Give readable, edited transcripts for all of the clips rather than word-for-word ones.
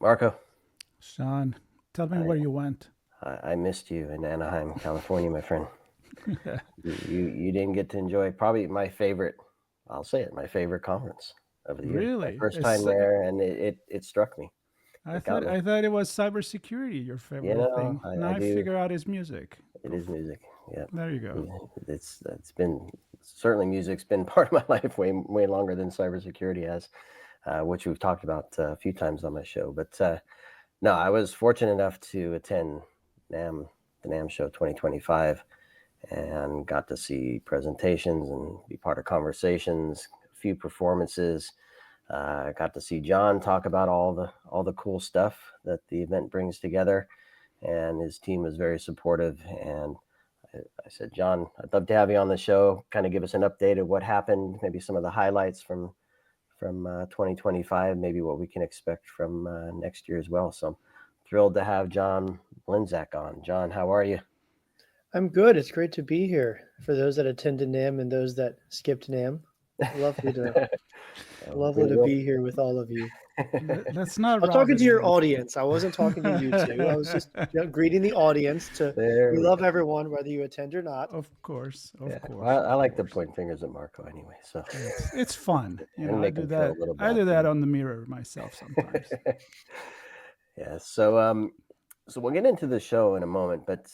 Marco, Sean, tell me I, where you went. I missed you in Anaheim, California, my friend. You didn't get to enjoy probably my favorite. I'll say it, my favorite conference of the year. My Really? first time there, and it struck me. I It got thought me. I thought it was cybersecurity, your You favorite know, thing. I Now I do. figure out his music. It is music. Yeah, There you go. it's been certainly music's been part of my life way longer than cybersecurity has, which we've talked about a few times on my show. But no, I was fortunate enough to attend NAM the NAM Show 2025 and got to see presentations and be part of conversations, a few performances. Got to see John talk about all the cool stuff that the event brings together, and his team was very supportive. And I said, John, I'd love to have you on the show. Kind of give us an update of what happened, maybe some of the highlights from 2025, maybe what we can expect from next year as well. So I'm thrilled to have John Mlynczak on. John, how are you? I'm good. It's great to be here. For those that attended NAM and those that skipped NAM, lovely to We'll be here with all of you. Let's not I was rob talking to your anyone. audience. I wasn't talking to you two. I was just greeting the audience. To There we we love go. everyone, whether you attend or not. Of course, Yeah, of course, well, I of like to course. point fingers at Marco anyway, so It's fun. and I make do him feel that. a little I bad do that for on the mirror myself sometimes. me. Yeah, so we'll get into the show in a moment, but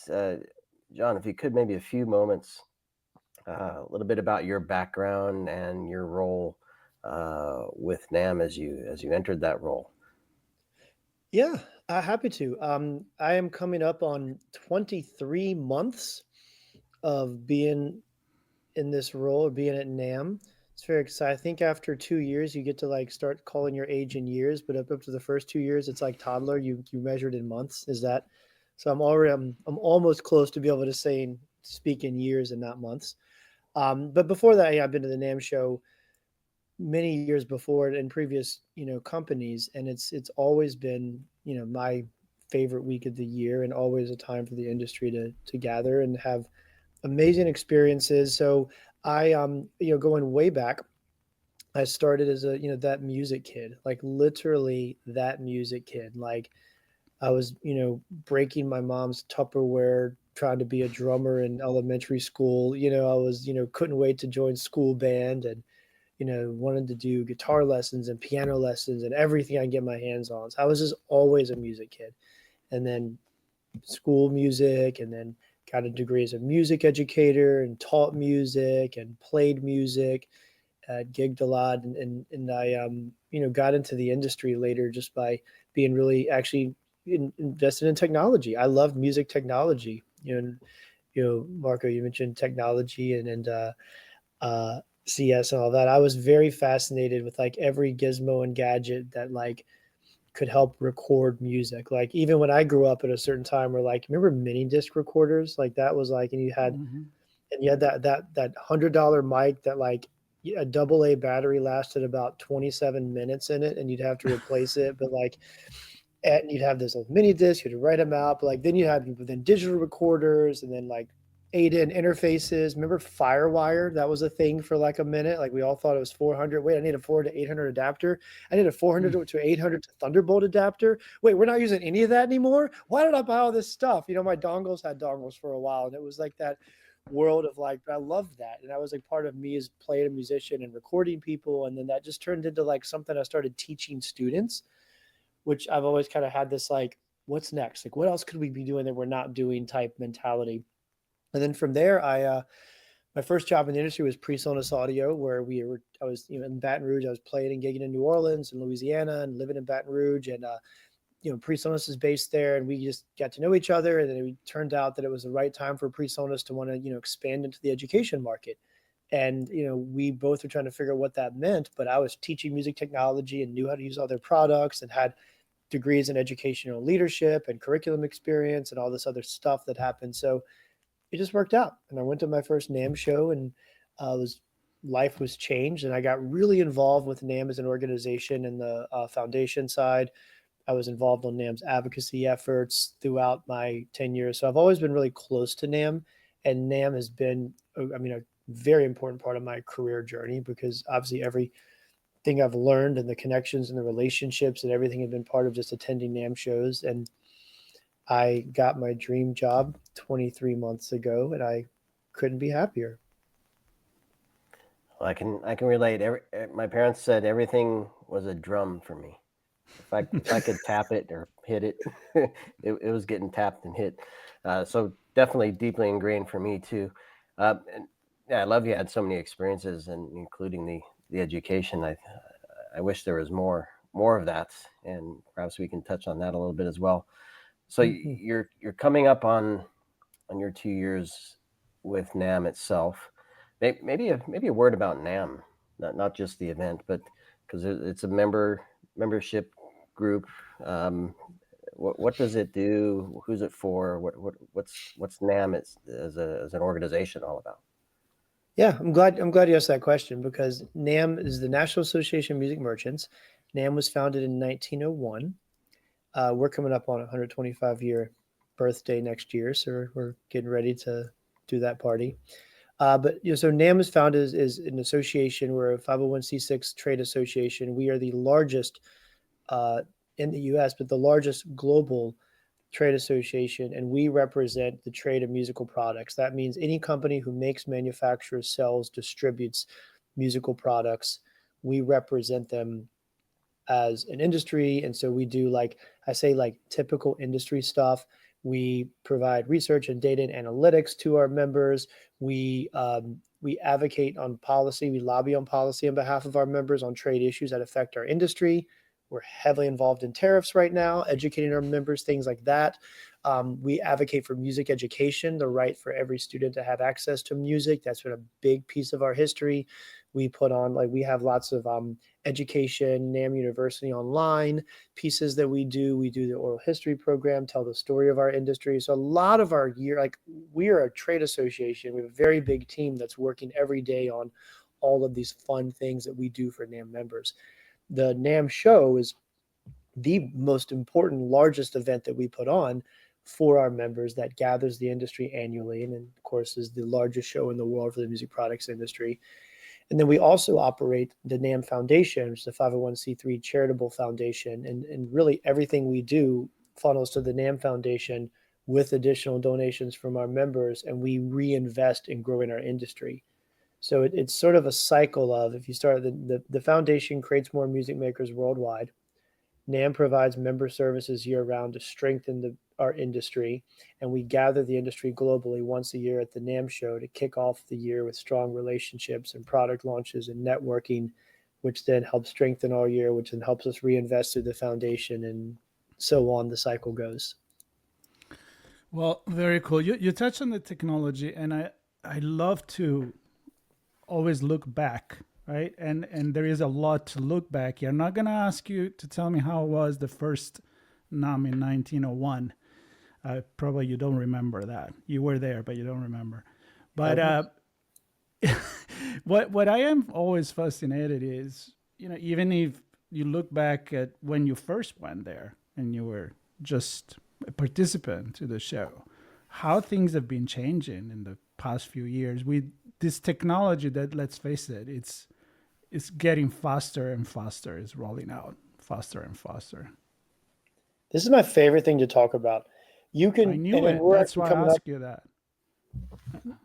John, if you could maybe a few moments, a little bit about your background and your role with NAM as you entered that role. Yeah, happy to. I am coming up on 23 months of being in this role or being at NAM. It's very exciting. I think after 2 years, you get to like start calling your age in years, but up to the first 2 years, it's like toddler. You measured in months. Is that? So I'm almost close to be able to speak in years and not months. But before that, yeah, I've been to the NAM show many years before in previous companies, and it's always been my favorite week of the year and always a time for the industry to gather and have amazing experiences. So I going way back, I started as a that music kid, like literally that music kid. Like I was breaking my mom's Tupperware trying to be a drummer in elementary school. I was couldn't wait to join school band and wanted to do guitar lessons and piano lessons and everything I can get my hands on. So I was just always a music kid. And then school music, and then got a degree as a music educator and taught music and played music, gigged a lot, and I got into the industry later just by being really actually invested in technology. I love music technology. Marco, you mentioned technology CS and all that. I was very fascinated with like every gizmo and gadget that like could help record music. Like even when I grew up at a certain time where like remember mini disc recorders? Like that was like Hmm. and you had that $100 mic that like a double A battery lasted about 27 minutes in it and you'd have to replace it. But like and you'd have this little mini disc, you had to write them out, but like then you had then digital recorders and then like 8-in interfaces. Remember Firewire? That was a thing for like a minute. Like we all thought it was 400. Wait, I need a 400 to 800 adapter. I need a 400 to 800 to Thunderbolt adapter. Wait, we're not using any of that anymore. Why did I buy all this stuff? My dongles had dongles for a while, and it was like that world of like. I loved that, and that was like part of me as playing a musician and recording people, and then that just turned into like something I started teaching students, which I've always kind of had this like, what's next? Like, what else could we be doing that we're not doing type mentality. And then from there, my first job in the industry was PreSonus Audio, where I was in Baton Rouge. I was playing and gigging in New Orleans and Louisiana, and living in Baton Rouge, and PreSonus is based there, and we just got to know each other. And then it turned out that it was the right time for PreSonus to want to expand into the education market. And we both were trying to figure out what that meant. But I was teaching music technology and knew how to use all their products and had degrees in educational leadership and curriculum experience and all this other stuff that happened. So it just worked out. And I went to my first NAM show, and was life was changed. And I got really involved with NAM as an organization and the foundation side. I was involved on NAM's advocacy efforts throughout my 10 years. So I've always been really close to NAM, and NAM has been, a very important part of my career journey, because obviously everything thing I've learned and the connections and the relationships and everything have been part of just attending NAMM shows. And I got my dream job 23 months ago, and I couldn't be happier. Well, I can relate. My parents said everything was a drum for me. If I could tap it or hit it, it was getting tapped and hit. So definitely deeply ingrained for me too. And yeah, I love you had so many experiences, and including the education. I wish there was more of that, and perhaps we can touch on that a little bit as well. So you're coming up on your 2 years with NAMM itself. Maybe a word about NAMM, not just the event, but because it's a membership group. Um, what does it do? Who's it for? What's NAMM as an organization all about? Yeah, I'm glad you asked that question, because NAMM is the National Association of Music Merchants. NAMM was founded in 1901. We're coming up on a 125-year birthday next year, so we're getting ready to do that party. But so NAMM is founded as an association. We're a 501c6 trade association. We are the largest in the U.S., but the largest global trade association, and we represent the trade of musical products. That means any company who makes, manufactures, sells, distributes musical products, we represent them as an industry. And so we do, like I say, like typical industry stuff. We provide research and data and analytics to our members. We advocate on policy. We lobby on policy on behalf of our members on trade issues that affect our industry. We're heavily involved in tariffs right now, educating our members, things like that. We advocate for music education, the right for every student to have access to music. That's been a big piece of our history. We put on, like, we have lots of education, NAMM University online pieces that we do. We do the oral history program, tell the story of our industry. So a lot of our year, like, we are a trade association. We have a very big team that's working every day on all of these fun things that we do for NAMM members. The NAMM show is the most important, largest event that we put on for our members that gathers the industry annually, and of course is the largest show in the world for the music products industry. And then we also operate the NAMM Foundation, which is a 501c3 charitable foundation, and really everything we do funnels to the NAMM Foundation with additional donations from our members, and we reinvest in growing our industry. So it's sort of a cycle of, if you start, the foundation creates more music makers worldwide. NAMM provides member services year-round to strengthen our industry, and we gather the industry globally once a year at the NAMM show to kick off the year with strong relationships and product launches and networking, which then helps strengthen our year, which then helps us reinvest through the foundation, and so on the cycle goes. Well, very cool. You touched on the technology, and I love to always look back, right? And there is a lot to look back here. I'm not going to ask you to tell me how it was the first NAMM in 1901. Probably you don't remember that. You were there, but you don't remember. But what I am always fascinated is, even if you look back at when you first went there and you were just a participant to the show, how things have been changing in the past few years with this technology that, let's face it, it's getting faster and faster. It's rolling out faster and faster. This is my favorite thing to talk about. You can, I knew it. That's why I asked you that.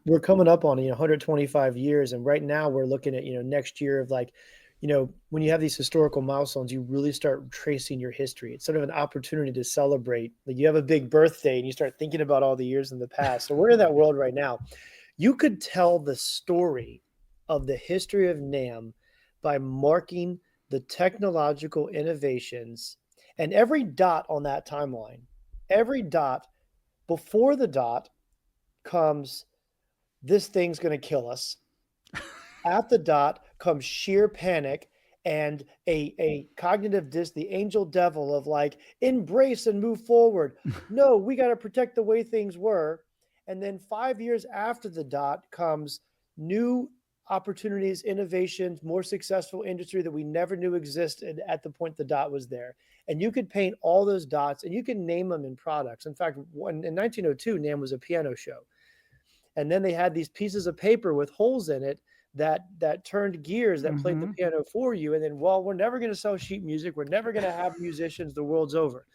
We're coming up on 125 years, and right now we're looking at next year of, like, when you have these historical milestones, you really start tracing your history. It's sort of an opportunity to celebrate. Like, you have a big birthday and you start thinking about all the years in the past. So we're in that world right now. You could tell the story of the history of NAMM by marking the technological innovations, and every dot on that timeline, every dot, before the dot comes, this thing's going to kill us. At the dot comes sheer panic and a cognitive the angel devil of, like, embrace and move forward. No, we got to protect the way things were. And then 5 years after the dot comes new opportunities, innovations, more successful industry that we never knew existed at the point the dot was there. And you could paint all those dots and you can name them in products. In fact, in 1902, NAMM was a piano show. And then they had these pieces of paper with holes in it that turned gears, that played the Mm-hmm. piano for you. And then, well, we're never going to sell sheet music. We're never going to have musicians. The world's over.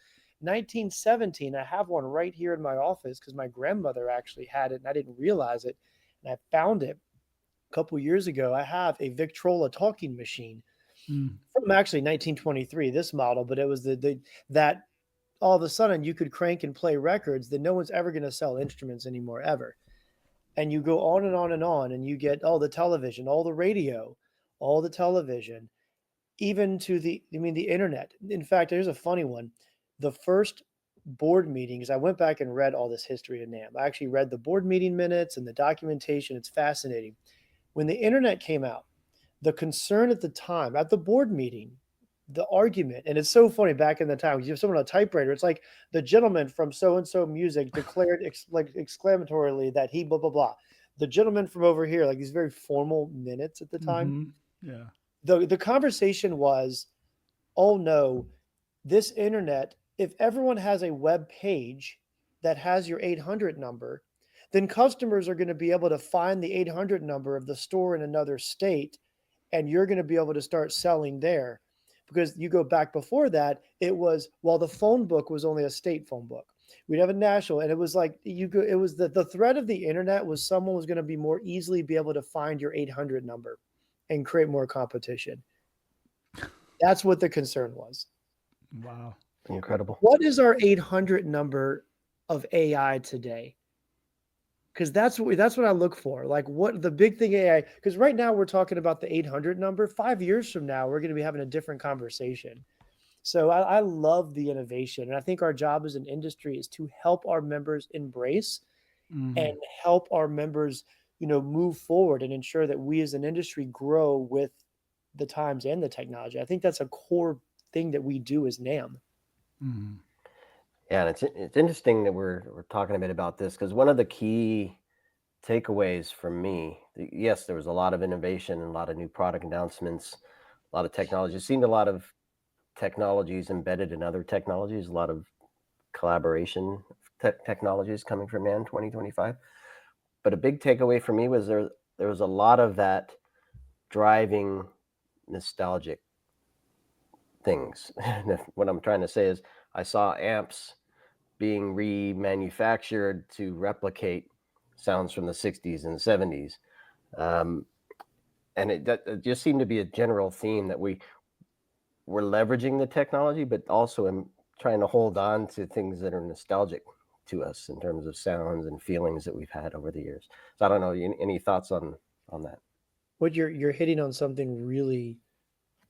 1917, I have one right here in my office because my grandmother actually had it and I didn't realize it. And I found it a couple years ago. I have a Victrola talking machine Mm. from actually 1923, this model, but it was that all of a sudden you could crank and play records that no one's ever going to sell instruments anymore, ever. And you go on and on and on, and you get all the television, all the radio, all the television, even to the internet. In fact, there's a funny one. The first board meetings, I went back and read all this history of NAMM. I actually read the board meeting minutes and the documentation. It's fascinating. When the internet came out, the concern at the time at the board meeting, the argument, and it's so funny back in the time, you have someone on a typewriter, it's like the gentleman from so and so music declared like exclamatorily that he blah blah blah. The gentleman from over here, like these very formal minutes at the time. Mm-hmm. Yeah. The conversation was, oh no, this internet, if everyone has a web page that has your 800 number, then customers are going to be able to find the 800 number of the store in another state, and you're going to be able to start selling there. Because you go back before that, it was, well, the phone book was only a state phone book. We'd have a national, and it was like it was the threat of the internet was someone was going to be more easily be able to find your 800 number and create more competition. That's what the concern was. Wow. Incredible. What is our 800 number of AI today? Because that's what I look for. Like, what the big thing AI, because right now we're talking about the 800 number. 5 years from now, we're going to be having a different conversation. So I love the innovation. And I think our job as an industry is to help our members embrace Mm-hmm. and help our members, move forward and ensure that we as an industry grow with the times and the technology. I think that's a core thing that we do as NAMM. Mm-hmm. Yeah, and it's interesting that we're talking a bit about this because one of the key takeaways for me, yes, there was a lot of innovation and a lot of new product announcements, a lot of technology. It seemed a lot of technologies embedded in other technologies, a lot of collaboration technologies coming from NAMM 2025. But a big takeaway for me was there was a lot of that driving nostalgic things. What I'm trying to say is I saw amps being remanufactured to replicate sounds from the 60s and 70s. And it just seemed to be a general theme that we're leveraging the technology, but also trying to hold on to things that are nostalgic to us in terms of sounds and feelings that we've had over the years. So I don't know, any thoughts on that? What you're hitting on something really,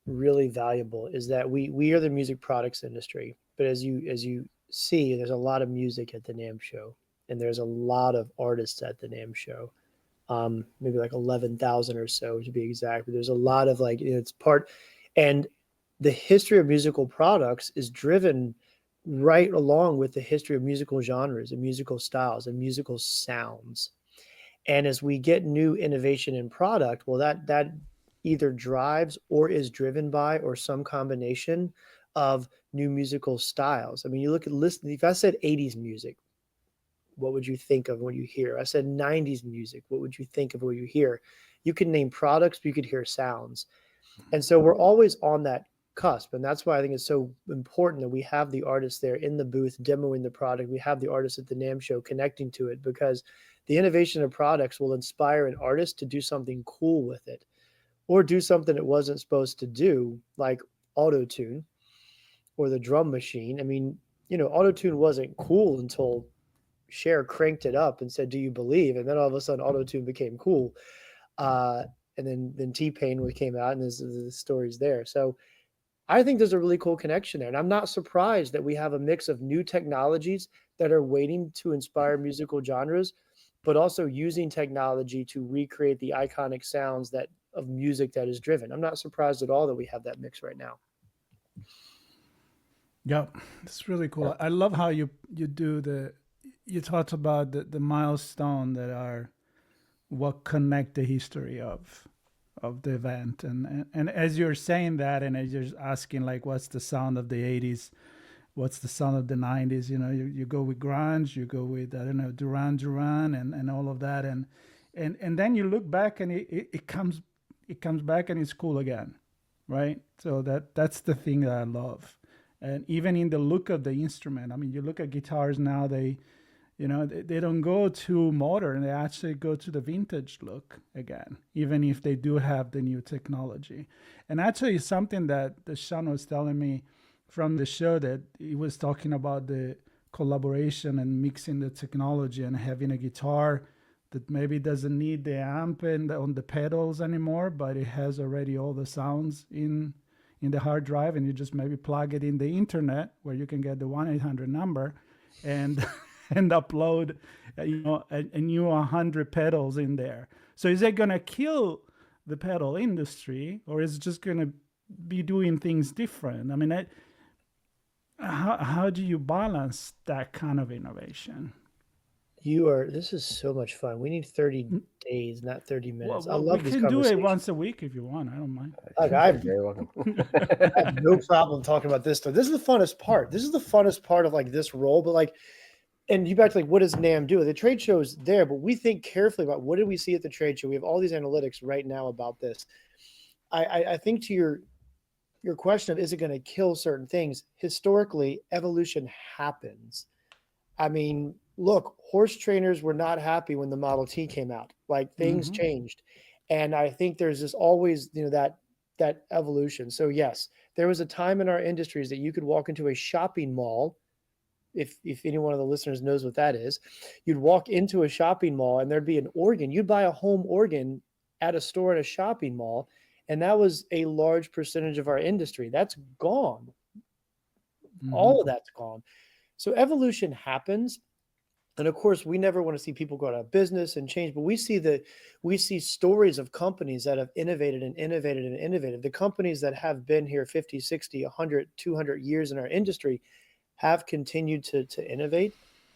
really valuable is that we are the music products industry, but as you see, there's a lot of music at the NAMM show, and there's a lot of artists at the NAMM show. Maybe like 11,000 or so to be exact. But there's a lot of it's part, and the history of musical products is driven right along with the history of musical genres and musical styles and musical sounds. And as we get new innovation in product, well, that either drives or is driven by or some combination of new musical styles. I mean, you look at listen. If I said 80s music, what would you think of when you hear? I said 90s music, what would you think of when you hear? You could name products, but you could hear sounds. And so we're always on that cusp. And that's why I think it's so important that we have the artists there in the booth demoing the product. We have the artists at the NAMM show connecting to it, because the innovation of products will inspire an artist to do something cool with it or do something it wasn't supposed to do, like auto-tune or the drum machine. I mean, auto-tune wasn't cool until Cher cranked it up and said, "Do you believe?" And then all of a sudden, auto-tune became cool. And then T-Pain came out, and the story's there. So I think there's a really cool connection there. And I'm not surprised that we have a mix of new technologies that are waiting to inspire musical genres, but also using technology to recreate the iconic sounds of music that is driven. I'm not surprised at all that we have that mix right now. Yeah, it's really cool. I love how you talked about the milestone that are what connect the history of the event, and as you're saying that, and as you're asking like what's the sound of the 80s, what's the sound of the 90s, you go with grunge, you go with I don't know, Duran Duran and all of that, and and then you look back and it comes back and it's cool again, right? So that's the thing that I love. And even in the look of the instrument, I mean, you look at guitars now, they don't go too modern. They actually go to the vintage look again, even if they do have the new technology. And actually, something that Sean was telling me from the show, that he was talking about the collaboration and mixing the technology and having a guitar that maybe doesn't need the amp and on the pedals anymore, but it has already all the sounds in the hard drive, and you just maybe plug it in the internet where you can get the 1-800 number and and upload a new 100 pedals in there. So is it going to kill the pedal industry, or is it just going to be doing things different? I mean, how do you balance that kind of innovation? This is so much fun. We need 30 days, not 30 minutes. I love this we can do conversation. it once a week if you want. I don't mind. Okay, You're very welcome. I have no problem talking about this stuff. This is the funnest part. This is the funnest part of like this role. But like, and you back to like, what does NAMM do? The trade show is there, but we think carefully about what did we see at the trade show. We have all these analytics right now about this. I think to your question of is it going to kill certain things? Historically, evolution happens. I mean, look, horse trainers were not happy when the Model T came out. Like things changed. And I think there's this always, that evolution. So yes, there was a time in our industries that you could walk into a shopping mall. If any one of the listeners knows what that is, you'd walk into a shopping mall and there'd be an organ. You'd buy a home organ at a store at a shopping mall. And that was a large percentage of our industry. That's gone. All of that's gone. So evolution happens. And of course, we never want to see people go out of business and change, but we see stories of companies that have innovated and innovated and innovated. The companies that have been here 50, 60, 100, 200 years in our industry have continued to innovate.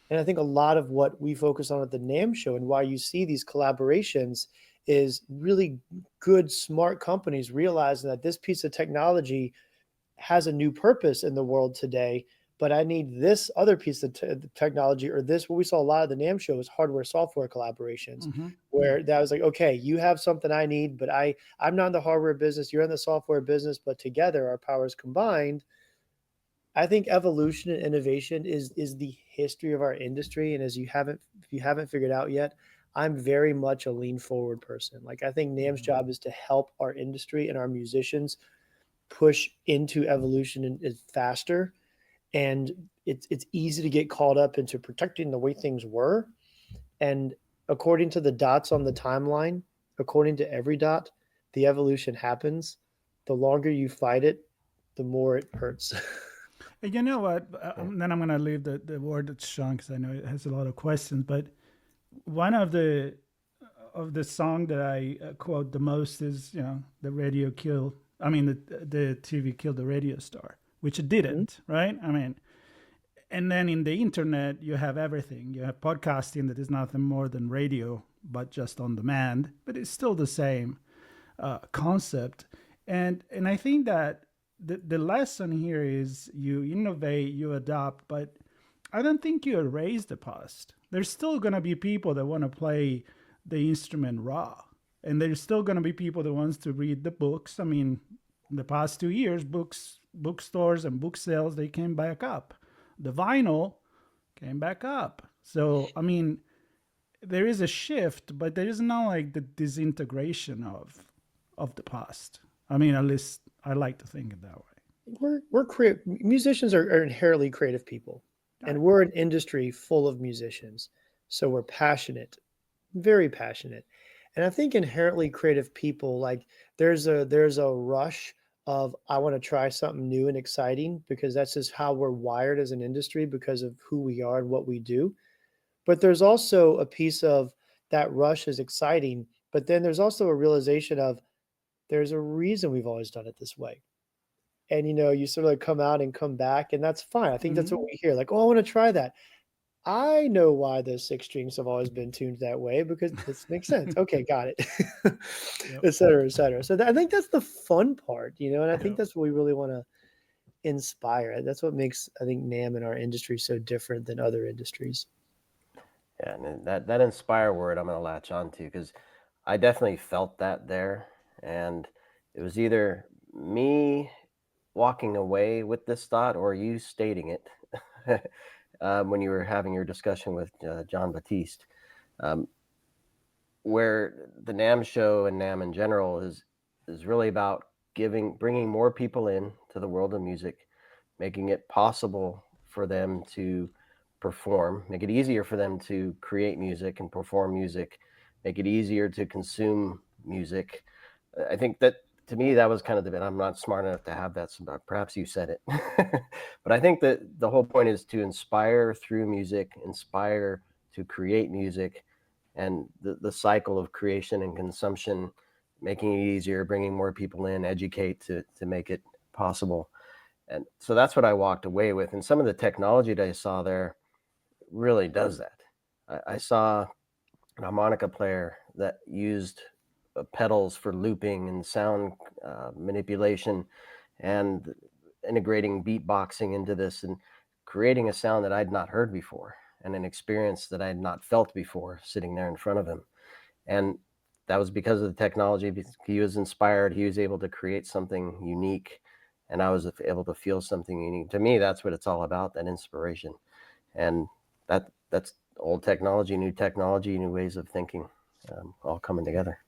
And I think a lot of what we focus on at the NAMM show and why you see these collaborations is really good, smart companies realizing that this piece of technology has a new purpose in the world today, but I need this other piece of technology, or this. What we saw a lot of the NAMM show is hardware software collaborations, where that was like, okay, you have something I need, but I'm not in the hardware business, you're in the software business, but together our powers combined. I think evolution and innovation is the history of our industry. And if you haven't figured out yet, I'm very much a lean forward person. Like I think NAMM's job is to help our industry and our musicians push into evolution and faster. And it's easy to get caught up into protecting the way things were. And according to the dots on the timeline, according to every dot, the evolution happens. The longer you fight it, the more it hurts. And you know what? Then I'm going to leave the word to Sean because I know it has a lot of questions. But one of the song that I quote the most is, the radio killed. I mean, the TV killed the radio star, which it didn't, right? I mean, and then in the internet, you have everything. You have podcasting that is nothing more than radio, but just on demand. But it's still the same concept. And I think that the lesson here is you innovate, you adopt, but I don't think you erase the past. There's still going to be people that want to play the instrument raw. And there's still going to be people that wants to read the books. I mean, in the past 2 years, bookstores and book sales, they came back up. The vinyl came back up. So, I mean, there is a shift, but there is not like the disintegration of the past. I mean, at least I like to think it that way. We're creative. Musicians are inherently creative people, and we're an industry full of musicians. So we're passionate, very passionate. And I think inherently creative people, like there's a rush of I want to try something new and exciting because that's just how we're wired as an industry because of who we are and what we do. But there's also a piece of that rush is exciting, but then there's also a realization of there's a reason we've always done it this way. And you sort of like come out and come back, and that's fine. I think that's what we hear. Like, oh, I want to try that. I know why those 6 strings have always been tuned that way because this makes sense. Okay, got it. Et cetera, et cetera. So I think that's the fun part, and I think that's what we really want to inspire. That's what makes, I think, NAMM in our industry so different than other industries. Yeah, and that inspire word I'm going to latch on to, because I definitely felt that there. And it was either me walking away with this thought or you stating it when you were having your discussion with John Batiste, um, where the NAMM show and NAMM in general is really about bringing more people in to the world of music, making it possible for them to perform, make it easier for them to create music and perform music, make it easier to consume music. I think that, to me, that was kind of the bit. I'm not smart enough to have that. So perhaps you said it, but I think that the whole point is to inspire through music, inspire to create music, and the cycle of creation and consumption, making it easier, bringing more people in, educate to make it possible. And so that's what I walked away with. And some of the technology that I saw there really does that. I saw an harmonica player that used pedals for looping and sound manipulation, and integrating beatboxing into this and creating a sound that I'd not heard before, and an experience that I had not felt before sitting there in front of him. And that was because of the technology. He was inspired. He was able to create something unique, and I was able to feel something unique. To me, that's what it's all about, that inspiration. And that's old technology, new ways of thinking, all coming together.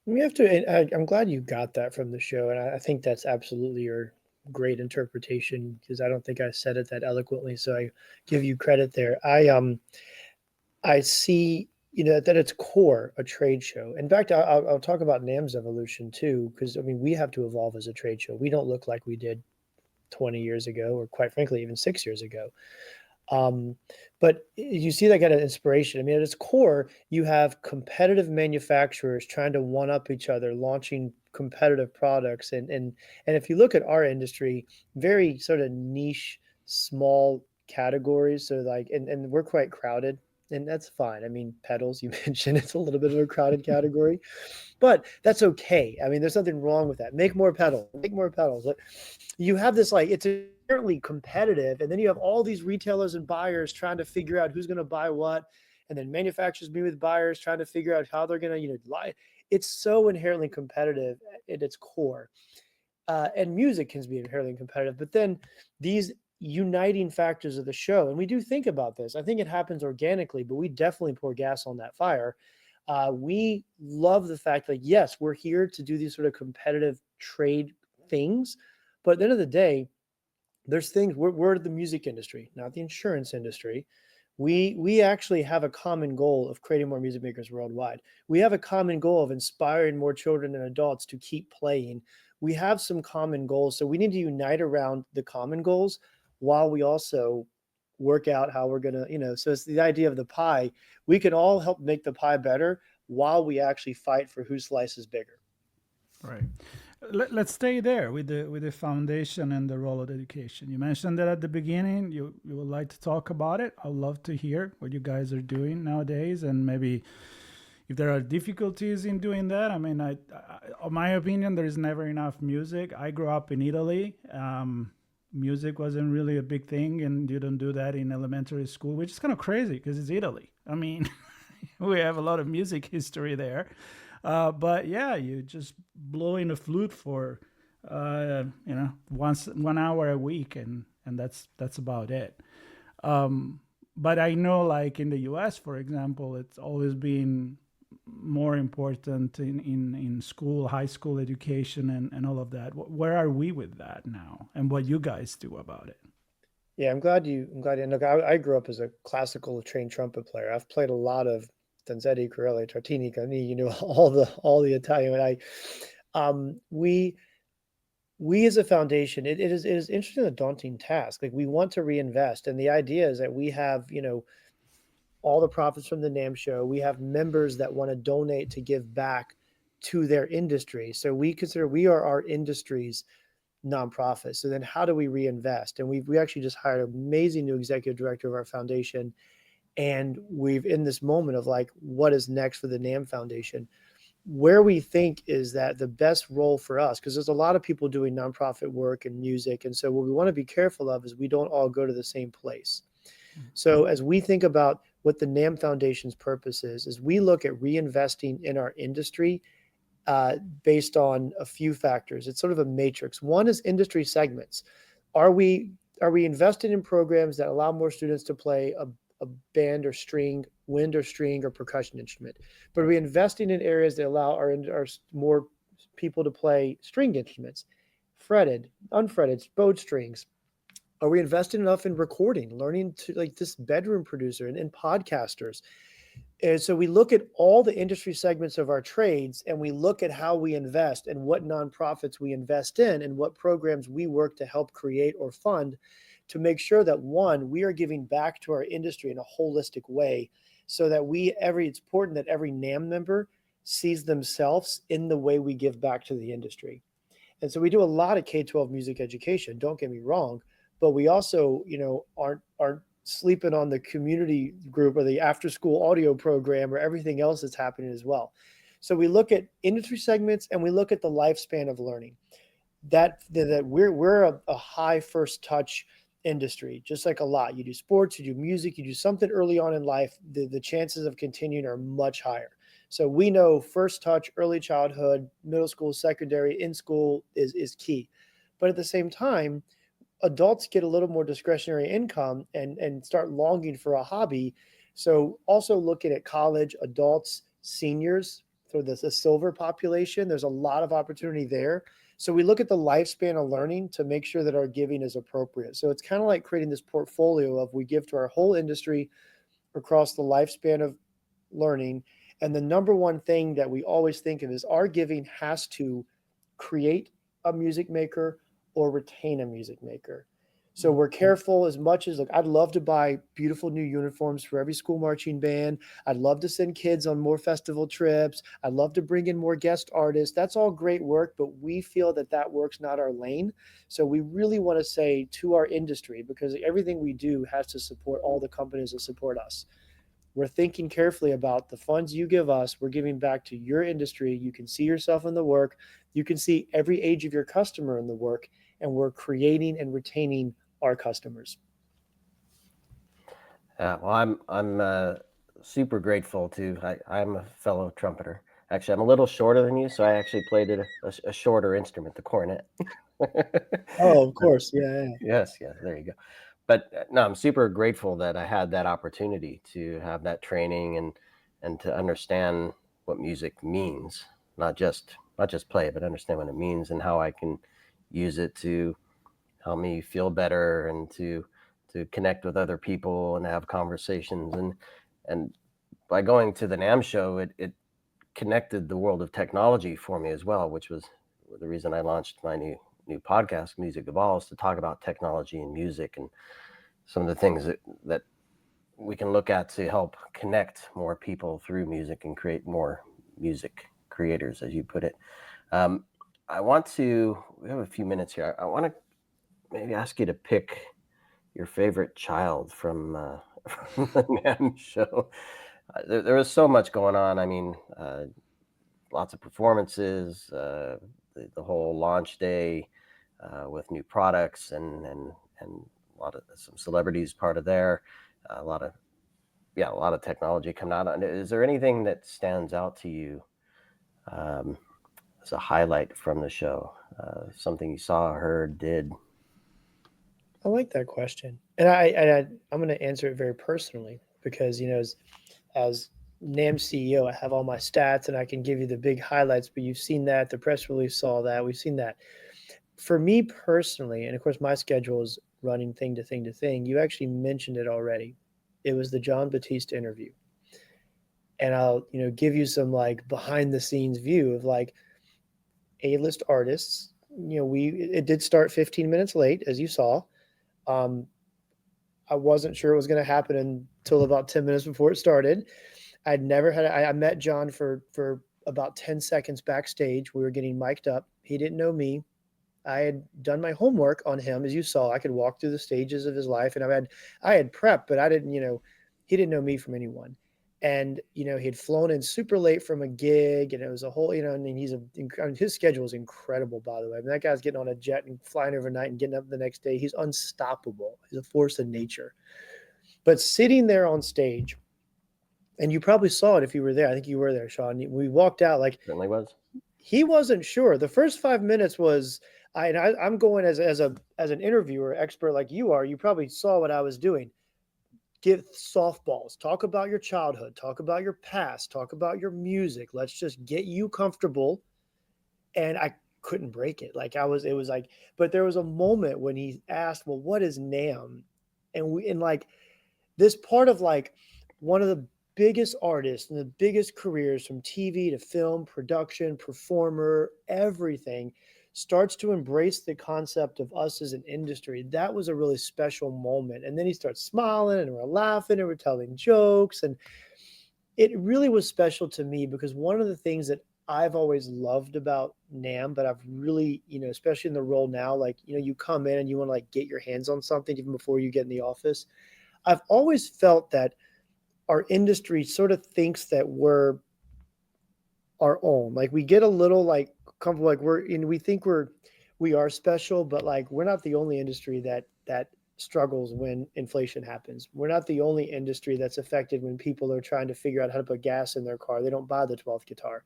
We have to. And I'm glad you got that from the show, and I think that's absolutely your great interpretation because I don't think I said it that eloquently. So I give you credit there. I see, at its core, a trade show. In fact, I'll talk about NAMM's evolution too, because I mean, we have to evolve as a trade show. We don't look like we did 20 years ago, or quite frankly, even 6 years ago. Um, but you see that kind of inspiration. I mean, at its core, you have competitive manufacturers trying to one up each other, launching competitive products. And if you look at our industry, very sort of niche, small categories. So like, and we're quite crowded. And that's fine. I mean, pedals, you mentioned it's a little bit of a crowded category, but that's okay. I mean, there's nothing wrong with that. Make more pedals, make more pedals. You have this, like, it's inherently competitive, and then you have all these retailers and buyers trying to figure out who's going to buy what, and then manufacturers meet with buyers trying to figure out how they're going to lie. It's so inherently competitive at its core, and music can be inherently competitive, but then these uniting factors of the show, and we do think about this, I think it happens organically, but we definitely pour gas on that fire. We love the fact that, yes, we're here to do these sort of competitive trade things, but at the end of the day, there's things, we're the music industry, not the insurance industry. We actually have a common goal of creating more music makers worldwide. We have a common goal of inspiring more children and adults to keep playing. We have some common goals, so we need to unite around the common goals while we also work out how we're going to, so it's the idea of the pie. We can all help make the pie better while we actually fight for whose slice is bigger. Right. Let's stay there with the foundation and the role of education. You mentioned that at the beginning. You would like to talk about it. I'd love to hear what you guys are doing nowadays, and maybe if there are difficulties in doing that. I mean, in my opinion, there is never enough music. I grew up in Italy. Music wasn't really a big thing, and you don't do that in elementary school, which is kind of crazy because it's Italy. I mean, we have a lot of music history there. But yeah, you just blowing a flute for, once 1 hour a week, and that's about it. But I know, like in the U.S., for example, it's always been more important in school, high school education, and all of that. Where are we with that now, and what you guys do about it? Yeah, I'm glad you. Look, I grew up as a classical trained trumpet player. I've played a lot of Danzetti, Corelli, Tartini, Gani, all the Italian. And we as a foundation, it is interesting, a daunting task. Like, we want to reinvest, and the idea is that we have, all the profits from the NAMM show. We have members that want to donate to give back to their industry. So we consider we are our industry's nonprofit. So then how do we reinvest? And we actually just hired an amazing new executive director of our foundation. And we've in this moment of like, what is next for the NAMM Foundation? Where we think is that the best role for us, because there's a lot of people doing nonprofit work and music. And so what we want to be careful of is we don't all go to the same place. So as we think about what the NAMM Foundation's purpose is we look at reinvesting in our industry based on a few factors. It's sort of a matrix. One is industry segments. Are we investing in programs that allow more students to play a band or string, wind or string or percussion instrument? But are we investing in areas that allow our more people to play stringed instruments, fretted, unfretted, bowed strings? Are we investing enough in recording, learning to like this bedroom producer and podcasters? And so we look at all the industry segments of our trades, and we look at how we invest and what nonprofits we invest in and what programs we work to help create or fund to make sure that, one, we are giving back to our industry in a holistic way so that it's important that every NAMM member sees themselves in the way we give back to the industry. And so we do a lot of K-12 music education, don't get me wrong, but we also, aren't sleeping on the community group or the after school audio program or everything else that's happening as well. So we look at industry segments and we look at the lifespan of learning. That we're a high first touch industry, just like a lot. You do sports, you do music, you do something early on in life, the chances of continuing are much higher. So we know first touch, early childhood, middle school, secondary, in school is key. But at the same time, adults get a little more discretionary income and start longing for a hobby. So also looking at college, adults, seniors, for the silver population, there's a lot of opportunity there. So we look at the lifespan of learning to make sure that our giving is appropriate. So it's kind of like creating this portfolio of we give to our whole industry across the lifespan of learning. And the number one thing that we always think of is our giving has to create a music maker or retain a music maker. So we're careful as much as, like, I'd love to buy beautiful new uniforms for every school marching band. I'd love to send kids on more festival trips. I'd love to bring in more guest artists. That's all great work, but we feel that work's not our lane. So we really want to say to our industry, because everything we do has to support all the companies that support us. We're thinking carefully about the funds you give us. We're giving back to your industry. You can see yourself in the work. You can see every age of your customer in the work, and we're creating and retaining our customers. Well, I'm super grateful to. I'm a fellow trumpeter. Actually, I'm a little shorter than you, so I actually played a shorter instrument, the cornet. Oh, of course. Yeah. Yes, there you go. But no, I'm super grateful that I had that opportunity to have that training and to understand what music means, not just play it, but understand what it means and how I can use it to help me feel better and to connect with other people and have conversations. And by going to the NAMM show, it connected the world of technology for me as well, which was the reason I launched my new podcast, Music Evolves, to talk about technology and music and some of the things that we can look at to help connect more people through music and create more music creators, as you put it. We have a few minutes here. I want to maybe ask you to pick your favorite child from from the NAMM show. There was so much going on. I mean, lots of performances, the whole launch day with new products and a lot of some celebrities part of there, a lot of technology coming out. Is there anything that stands out to you as a highlight from the show? Something you saw, heard, did? I like that question. And I'm going to answer it very personally because, as NAMM CEO, I have all my stats and I can give you the big highlights, but you've seen that. The press release saw that. We've seen that. For me personally, and of course my schedule is running thing to thing to thing, you actually mentioned it already. It was the John Batiste interview. And I'll, give you some like behind the scenes view of like A-list artists. It did start 15 minutes late, as you saw. I wasn't sure it was going to happen until about 10 minutes before it started. I met John for about 10 seconds backstage. We were getting mic'd up. He didn't know me. I had done my homework on him. As you saw, I could walk through the stages of his life, and I had prepped, but I didn't, he didn't know me from anyone. And, he had flown in super late from a gig, and it was a whole, and his schedule is incredible, by the way. I mean, that guy's getting on a jet and flying overnight and getting up the next day. He's unstoppable. He's a force of nature. But sitting there on stage And you probably saw it if you were there. I think you were there, Sean. We walked out like Certainly was. he wasn't sure. The first 5 minutes was I'm going as an interviewer expert like you are. You probably saw what I was doing. Give softballs. Talk about your childhood. Talk about your past. Talk about your music. Let's just get you comfortable. And I couldn't break it. Like it was like, but there was a moment when he asked, "Well, what is NAMM?" And like this part of like one of the biggest artists and the biggest careers from TV to film, production, performer, everything starts to embrace the concept of us as an industry. That was a really special moment. And then he starts smiling and we're laughing and we're telling jokes. And it really was special to me because one of the things that I've always loved about NAMM, but I've really, especially in the role now, like, you come in and you want to like get your hands on something even before you get in the office. I've always felt that our industry sort of thinks that we're our own. Like we get a little like comfortable, like we think we are special, but like we're not the only industry that struggles when inflation happens. We're not the only industry that's affected when people are trying to figure out how to put gas in their car. They don't buy the 12th guitar.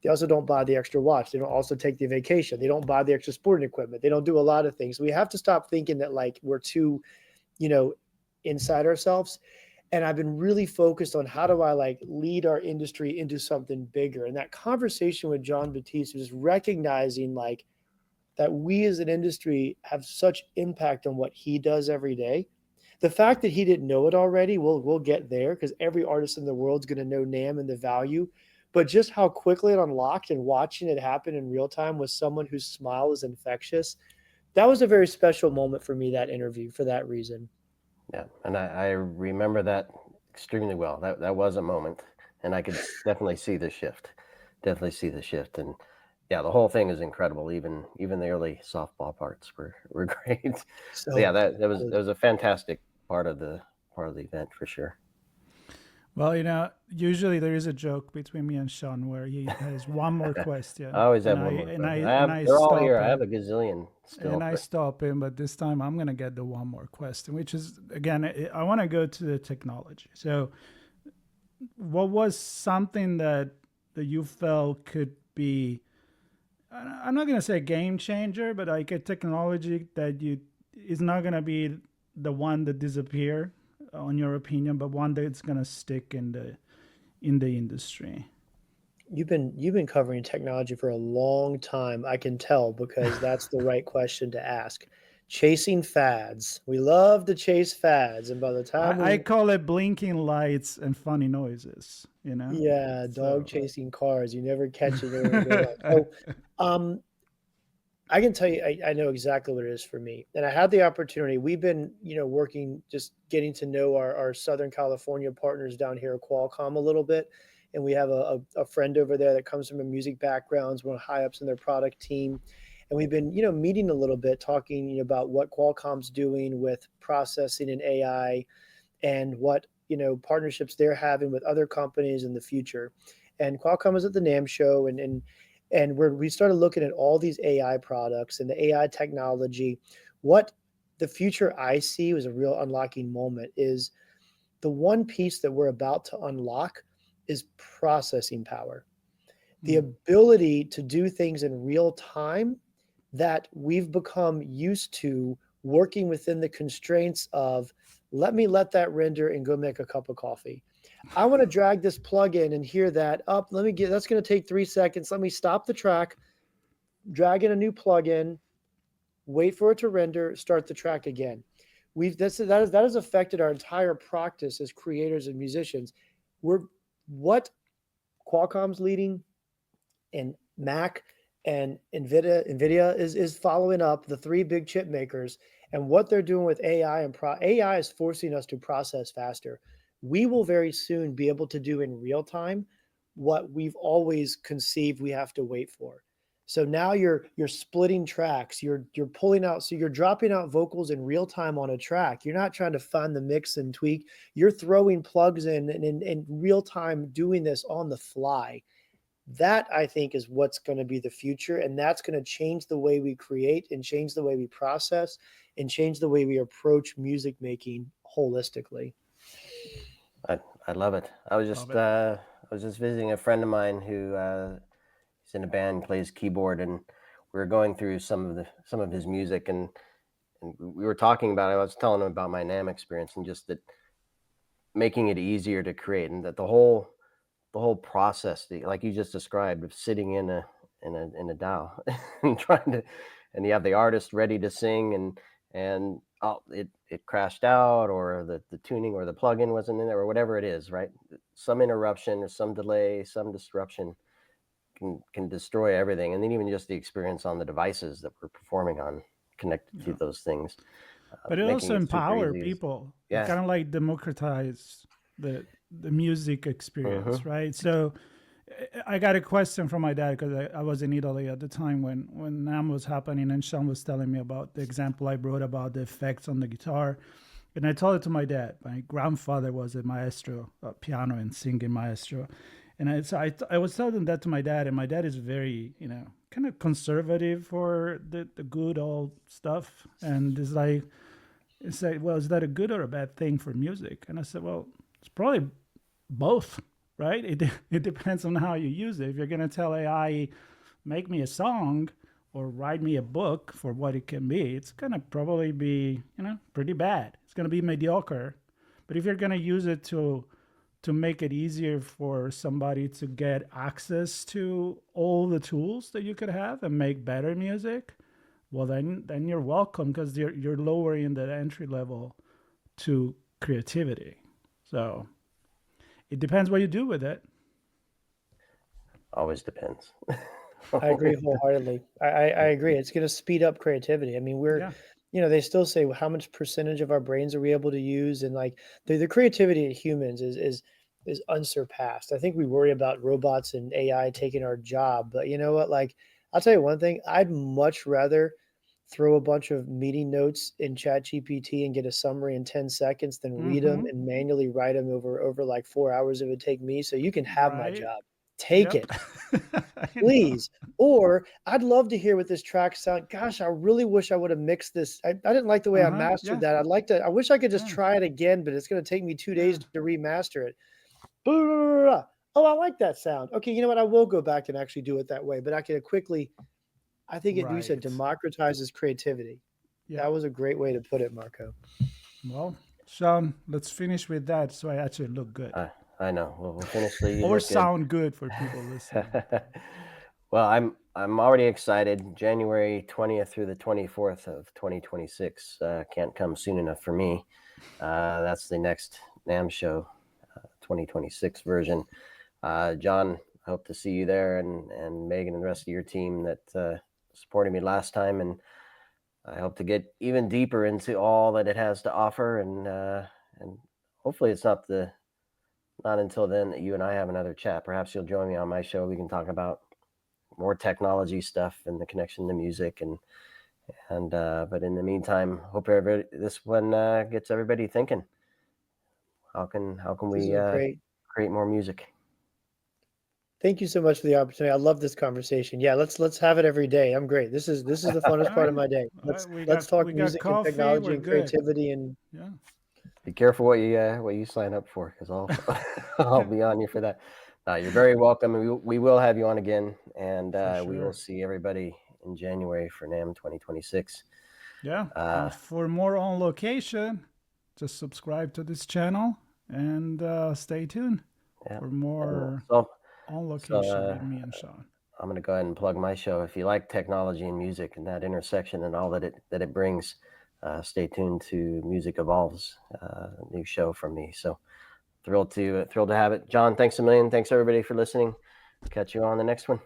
They also don't buy the extra watch. They don't also take the vacation. They don't buy the extra sporting equipment. They don't do a lot of things. We have to stop thinking that like we're too, inside ourselves. And I've been really focused on how do I like lead our industry into something bigger. And that conversation with John Batiste was recognizing like that we as an industry have such impact on what he does every day. The fact that he didn't know it already, we'll get there because every artist in the world is going to know NAMM and the value. But just how quickly it unlocked and watching it happen in real time with someone whose smile is infectious, that was a very special moment for me, that interview, for that reason. Yeah, and I remember that extremely well. That was a moment, and I could definitely see the shift. Definitely see the shift, and yeah, the whole thing is incredible. Even the early softball parts were great. So yeah, So that was a fantastic part of the event for sure. Well, usually there is a joke between me and Sean where he has one more I question, always have and one more and I question. and I They're all stop here. I have him, a gazillion still. and I stop him. But this time I'm gonna get the one more question, which is again I want to go to the technology. So, what was something that you felt could be? I'm not gonna say a game changer, but like a technology that is not gonna be the one that disappear, on your opinion, but one that's gonna stick in the industry. you've been covering technology for a long time. I can tell because that's the right question to ask. Chasing fads. We love to chase fads, and by the time I we call it blinking lights and funny noises, yeah, dog So chasing cars, you never catch it, you know where they're going. So, um, I can tell you, I know exactly what it is for me. And I had the opportunity. We've been, working, just getting to know our Southern California partners down here at Qualcomm a little bit. And we have a friend over there that comes from a music background, one of the high ups in their product team. And we've been, meeting a little bit, talking about what Qualcomm's doing with processing and AI and what, partnerships they're having with other companies in the future. And Qualcomm was at the NAMM show and we started looking at all these AI products and the AI technology. What the future I see was a real unlocking moment is the one piece that we're about to unlock is processing power. The ability to do things in real time that we've become used to working within the constraints of let that render and go make a cup of coffee. I want to drag this plug in and hear that up. That's going to take 3 seconds. Let me stop the track, drag in a new plug in, wait for it to render, start the track again. That has affected our entire practice as creators and musicians. What Qualcomm's leading and Mac and Nvidia is following up, the three big chip makers, and what they're doing with AI AI is forcing us to process faster. We will very soon be able to do in real time what we've always conceived we have to wait for. So now you're splitting tracks, you're pulling out, so you're dropping out vocals in real time on a track. You're not trying to find the mix and tweak. You're throwing plugs in real time, doing this on the fly. That I think is what's going to be the future, and that's going to change the way we create and change the way we process and change the way we approach music making holistically. I love it. I was Love just it. visiting a friend of mine who he's in a band, plays keyboard, and we were going through some of his music, and we were talking about it. I was telling him about my NAMM experience and just that making it easier to create, and that the whole process, like you just described, of sitting in a DAW and trying to, and you have the artist ready to sing, and oh, it crashed out, or the tuning or the plugin wasn't in there, or whatever it is, right? Some interruption or some delay, some disruption can destroy everything, and then even just the experience on the devices that we're performing on, connected to Yeah. those things, But it making also it super empower easy. people. It Yeah. kind of like democratize the music Hmm. experience, right? So I got a question from my dad because I was in Italy at the time when NAMM was happening, and Sean was telling me about the example I brought about the effects on the guitar. And I told it to my dad. My grandfather was a maestro, a piano and singing maestro. And I was telling that to my dad, and my dad is very, kind of conservative for the good old stuff. And it's like, well, is that a good or a bad thing for music? And I said, well, it's probably both, right? It depends on how you use it. If you're going to tell AI, make me a song or write me a book for what it can be, it's going to probably be, pretty bad. It's going to be mediocre. But if you're going to use it to make it easier for somebody to get access to all the tools that you could have and make better music, well, then you're welcome, because you're lowering the entry level to creativity. So it depends what you do with it. Always depends. I agree wholeheartedly. I agree. It's going to speed up creativity. I mean, Yeah. they still say, how much percentage of our brains are we able to use, and like the creativity of humans is unsurpassed. I think we worry about robots and AI taking our job, but you know what? Like, I'll tell you one thing. I'd much rather throw a bunch of meeting notes in Chat GPT and get a summary in 10 seconds than read them Mm-hmm. and manually write them over like 4 hours it would take me. So you can have my Right. job. Take Yep. it, I know. please. Or I'd love to hear what this track sound. Gosh, I really wish I would have mixed this. I didn't like the way I Uh-huh. mastered Yeah. that. I wish I could just Yeah. try it again, but it's going to take me 2 days Yeah. to remaster it. Blah, blah, blah, blah. Oh, I like that sound. Okay, you know what? I will go back and actually do it that way. But I can quickly, I think you said Right. democratizes creativity. Yeah. That was a great way to put it, Marco. Well, Sean, let's finish with that so I actually look good I know. We'll finish so you or look good. sound good for people listening. Well, I'm already excited. January 20th through the 24th of 2026 can't come soon enough for me. That's the next NAMM show, 2026 version. John, I hope to see you there, and Megan and the rest of your team that supported me last time. And I hope to get even deeper into all that it has to offer. And hopefully it's not until then that you and I have another chat. Perhaps you'll join me on my show. We can talk about more technology stuff and the connection to music, and but in the meantime, hope this one gets everybody thinking. How can This we is great. create more music? Thank you so much for the opportunity. I love this conversation. Yeah, let's have it every day. I'm great. This is the funnest All part of right. my day. All right. Let's talk We got music and coffee. technology We're and good. creativity and Yeah. Be careful what you sign up for, because I'll I'll be on you for that. You're very welcome. We will have you on again, and For we will sure. see everybody in January for NAMM 2026. Yeah. Uh, And for more on location, just subscribe to this channel and stay tuned yeah. for And more so on so location with me and Sean. I'm going to go ahead and plug my show. If you like technology and music and that intersection and all that it brings, stay tuned to Music Evolves, new show from me. So thrilled to have it. John, thanks a million. Thanks everybody for listening. Catch you on the next one.